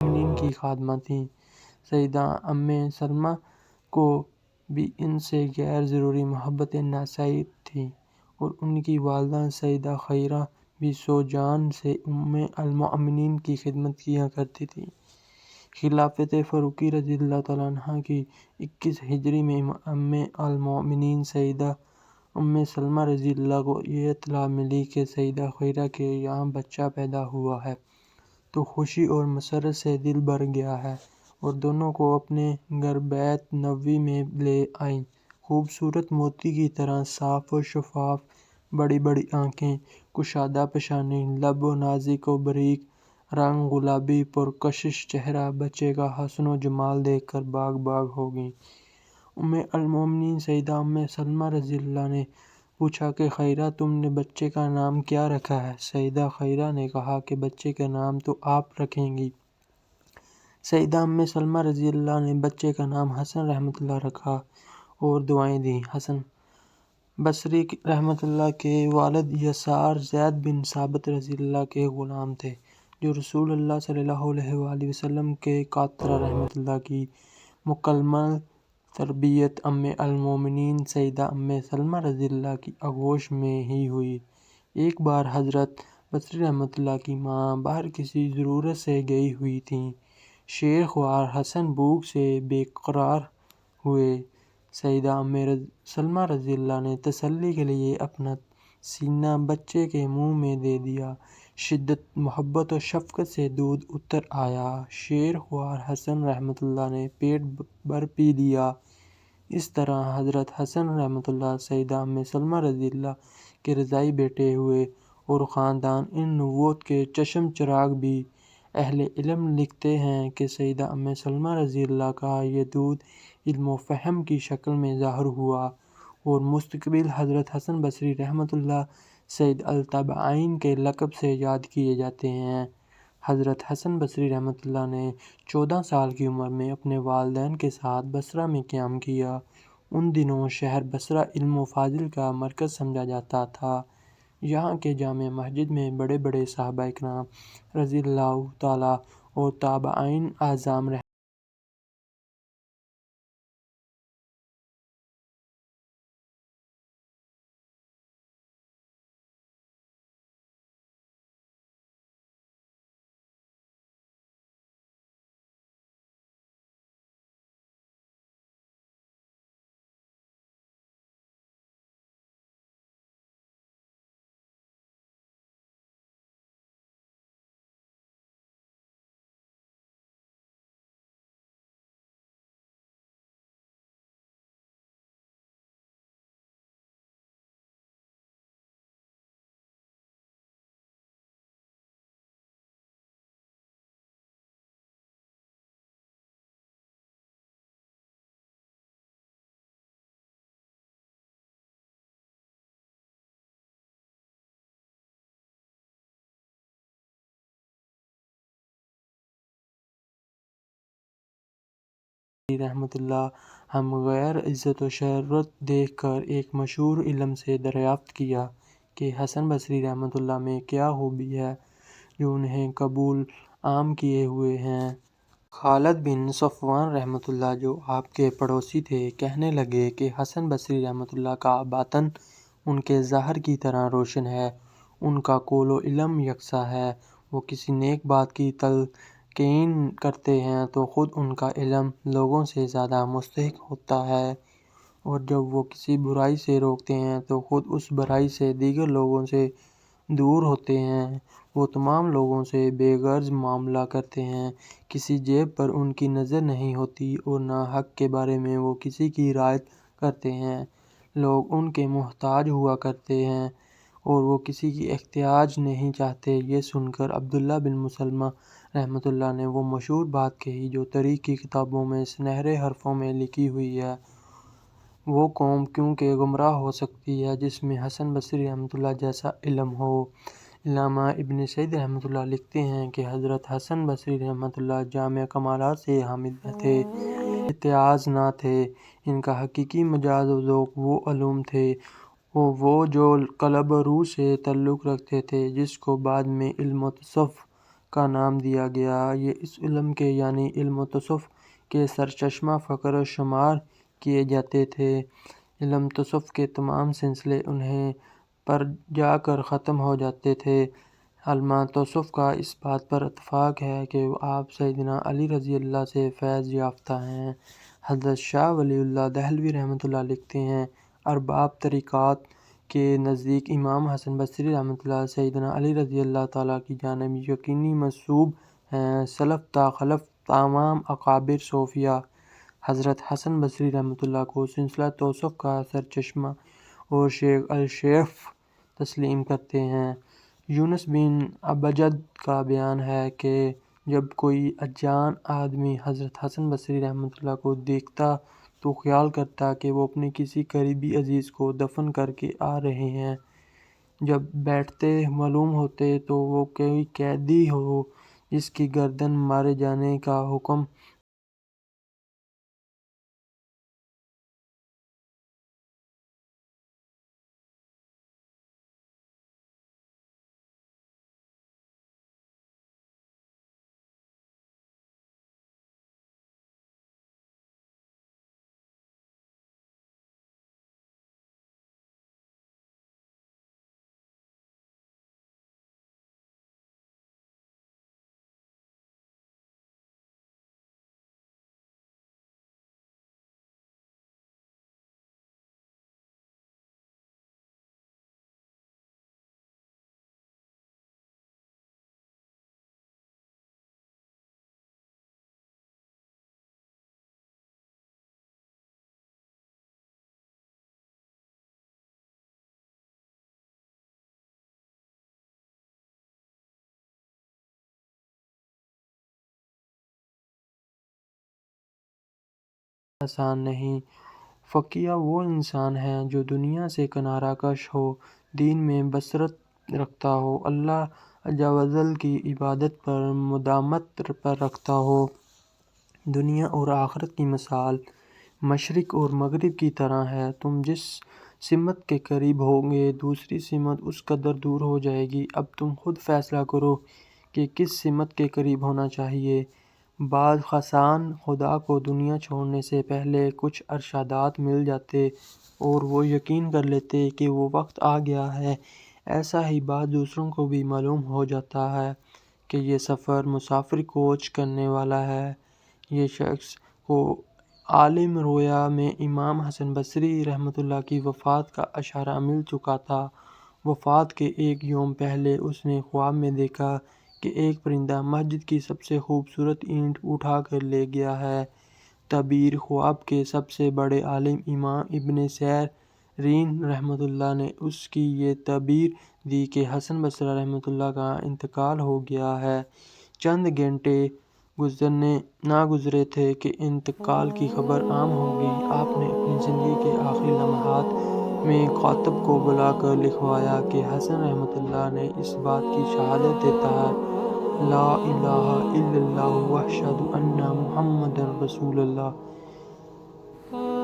المومنین کی خادمہ تھیں۔ سیدہ ام سلمہ کو بھی ان سے غیر ضروری محبت نسائی تھی اور ان کی والدہ سیدہ خیرہ بھی سو جان سے ام المومنین کی خدمت کیا کرتی تھیں۔ خلافت فاروقی رضی اللہ تعالیٰ عنہ کی 21 ہجری میں ام المومنین سیدہ ام سلمہ رضی اللہ کو یہ اطلاع ملی کہ سیدہ خیرہ کے یہاں بچہ پیدا ہوا ہے تو خوشی اور مسرت سے دل بھر گیا ہے اور دونوں کو اپنے گھر بیت نبوی میں لے آئیں۔ خوبصورت موتی کی طرح صاف و شفاف بڑی بڑی آنکھیں، کشادہ پیشانی، لب و نازک و باریک رنگ، گلابی پرکشش چہرہ، بچے کا حسن و جمال دیکھ کر باغ باغ ہو گئیں۔ ام المومنین سیدہ ام سلمہ رضی اللہ نے پوچھا کہ خیرہ تم نے بچے کا نام کیا رکھا ہے؟ سیدہ خیرہ نے کہا کہ بچے کا نام تو آپ رکھیں گی۔ سیدہ ام سلمہ رضی اللہ نے بچے کا نام حسن رحمۃ اللہ رکھا اور دعائیں دیں۔ حسن بصری رحمۃ اللہ کے والد یسار زید بن ثابت رضی اللہ کے غلام تھے جو رسول اللہ صلی اللہ علیہ وآلہ وسلم کے قاطرہ رحمۃ اللہ کی مکمل تربیت ام المومنین سیدہ ام سلمہ رضی اللہ کی آغوش میں ہی ہوئی۔ ایک بار حضرت بصری رحمۃ اللہ کی ماں باہر کسی ضرورت سے گئی ہوئی تھیں۔ شیر خوار حسن بھوک سے بے قرار ہوئے۔ سیدہ ام سلمہ رضی اللہ نے تسلی کے لیے اپنا سینہ بچے کے منہ میں دے دیا۔ شدت محبت و شفقت سے دودھ اتر آیا۔ شیر خوار حسن رحمۃ اللہ نے پیٹ بھر پی لیا۔ اس طرح حضرت حسن رحمۃ اللہ سیدہ ام سلمہ رضی اللہ کے رضاعی بیٹے ہوئے اور خاندان نبوت کے چشم چراغ بھی۔ اہل علم لکھتے ہیں کہ سیدہ ام سلمہ رضی اللہ کا یہ دودھ علم و فہم کی شکل میں ظاہر ہوا اور مستقبل حضرت حسن بصری رحمۃ اللہ سید التابعین کے لقب سے یاد کیے جاتے ہیں۔ حضرت حسن بصری رحمۃ اللہ نے 14 سال کی عمر میں اپنے والدین کے ساتھ بصرہ میں قیام کیا۔ ان دنوں شہر بصرہ علم و فضل کا مرکز سمجھا جاتا تھا۔ یہاں کے جامع مسجد میں بڑے بڑے صحابہ کرام رضی اللہ تعالیٰ اور تابعین اعظام رحمۃ اللہ ہم غیر عزت و شہرت دیکھ کر ایک مشہور علم سے دریافت کیا کہ حسن بصری رحمۃ اللہ میں کیا خوبی ہے جو انہیں قبول عام کیے ہوئے ہیں۔ خالد بن صفوان رحمۃ اللہ جو آپ کے پڑوسی تھے کہنے لگے کہ حسن بصری رحمۃ اللہ کا باطن ان کے ظاہر کی طرح روشن ہے، ان کا قول و علم یکساں ہے، وہ کسی نیک بات کی تلقین کرتے ہیں تو خود ان کا علم لوگوں سے زیادہ مستحق ہوتا ہے اور جب وہ کسی برائی سے روکتے ہیں تو خود اس برائی سے دیگر لوگوں سے دور ہوتے ہیں۔ وہ تمام لوگوں سے بے غرض معاملہ کرتے ہیں، کسی جیب پر ان کی نظر نہیں ہوتی اور نہ حق کے بارے میں وہ کسی کی رعایت کرتے ہیں۔ لوگ ان کے محتاج ہوا کرتے ہیں اور وہ کسی کی احتیاج نہیں چاہتے۔ یہ سن کر عبداللہ بن مسلمہ رحمۃ اللہ نے وہ مشہور بات کہی جو تاریخ کی کتابوں میں سنہرے حرفوں میں لکھی ہوئی ہے، وہ قوم کیوں کہ گمراہ ہو سکتی ہے جس میں حسن بصری رحمۃ اللہ جیسا علم ہو۔ علامہ ابن سعید رحمۃ اللہ لکھتے ہیں کہ حضرت حسن بصری رحمۃ اللہ جامع کمالات سے حامل نہ تھے، امتیاز نہ تھے، ان کا حقیقی مجاز و ذوق وہ علوم تھے وہ جو قلب و روح سے تعلق رکھتے تھے جس کو بعد میں علم و تصوف کا نام دیا گیا۔ یہ اس علم کے یعنی علم تصوف کے سرچشمہ فخر شمار کیے جاتے تھے۔ علم تصوف کے تمام سلسلے انہیں پر جا کر ختم ہو جاتے تھے۔ علماء تصوف کا اس بات پر اتفاق ہے کہ آپ سیدنا علی رضی اللہ سے فیض یافتہ ہیں۔ حضرت شاہ ولی اللہ دہلوی رحمۃ اللہ لکھتے ہیں، ارباب طریقات کے نزدیک امام حسن بصری رحمۃ اللہ سیدنا علی رضی اللہ تعالیٰ کی جانب یقینی منسوب ہیں۔ سلف تا خلف تمام اکابر صوفیہ حضرت حسن بصری رحمۃ اللہ کو سلسلہ تصوف کا سرچشمہ اور شیخ الشیخ تسلیم کرتے ہیں۔ یونس بن ابجد کا بیان ہے کہ جب کوئی اجان آدمی حضرت حسن بصری رحمۃ اللہ کو دیکھتا تو خیال کرتا کہ وہ اپنے کسی قریبی عزیز کو دفن کر کے آ رہے ہیں۔ جب بیٹھتے معلوم ہوتے تو وہ کوئی قیدی ہو جس کی گردن مارے جانے کا حکم آسان نہیں۔ فقیہ وہ انسان ہے جو دنیا سے کنارہ کش ہو، دین میں بصیرت رکھتا ہو، اللہ عز و جل کی عبادت پر مداومت پر رکھتا ہو۔ دنیا اور آخرت کی مثال مشرق اور مغرب کی طرح ہے۔ تم جس سمت کے قریب ہوگے دوسری سمت اس قدر دور ہو جائے گی۔ اب تم خود فیصلہ کرو کہ کس سمت کے قریب ہونا چاہیے۔ بعض خاصان خدا کو دنیا چھوڑنے سے پہلے کچھ ارشادات مل جاتے اور وہ یقین کر لیتے کہ وہ وقت آ گیا ہے۔ ایسا ہی بعض دوسروں کو بھی معلوم ہو جاتا ہے کہ یہ سفر مسافر کوچ کرنے والا ہے۔ یہ شخص کو عالم رویا میں امام حسن بصری رحمۃ اللہ کی وفات کا اشارہ مل چکا تھا۔ وفات کے ایک یوم پہلے اس نے خواب میں دیکھا کہ ایک پرندہ مسجد کی سب سے خوبصورت اینٹ اٹھا کر لے گیا ہے۔ تعبیر خواب کے سب سے بڑے عالم امام ابن سیرین رحمۃ اللہ نے اس کی یہ تعبیر دی کہ حسن بصری رحمۃ اللہ کا انتقال ہو گیا ہے۔ چند گھنٹے نہ گزرے تھے کہ انتقال کی خبر عام ہو گئی۔ آپ نے اپنی زندگی کے آخری لمحات میں کاتب کو بلا کر لکھوایا کہ حسن رحمۃ اللہ نے اس بات کی شہادت دیتا ہے لا الہ الا اللہ واشہد ان محمد رسول اللہ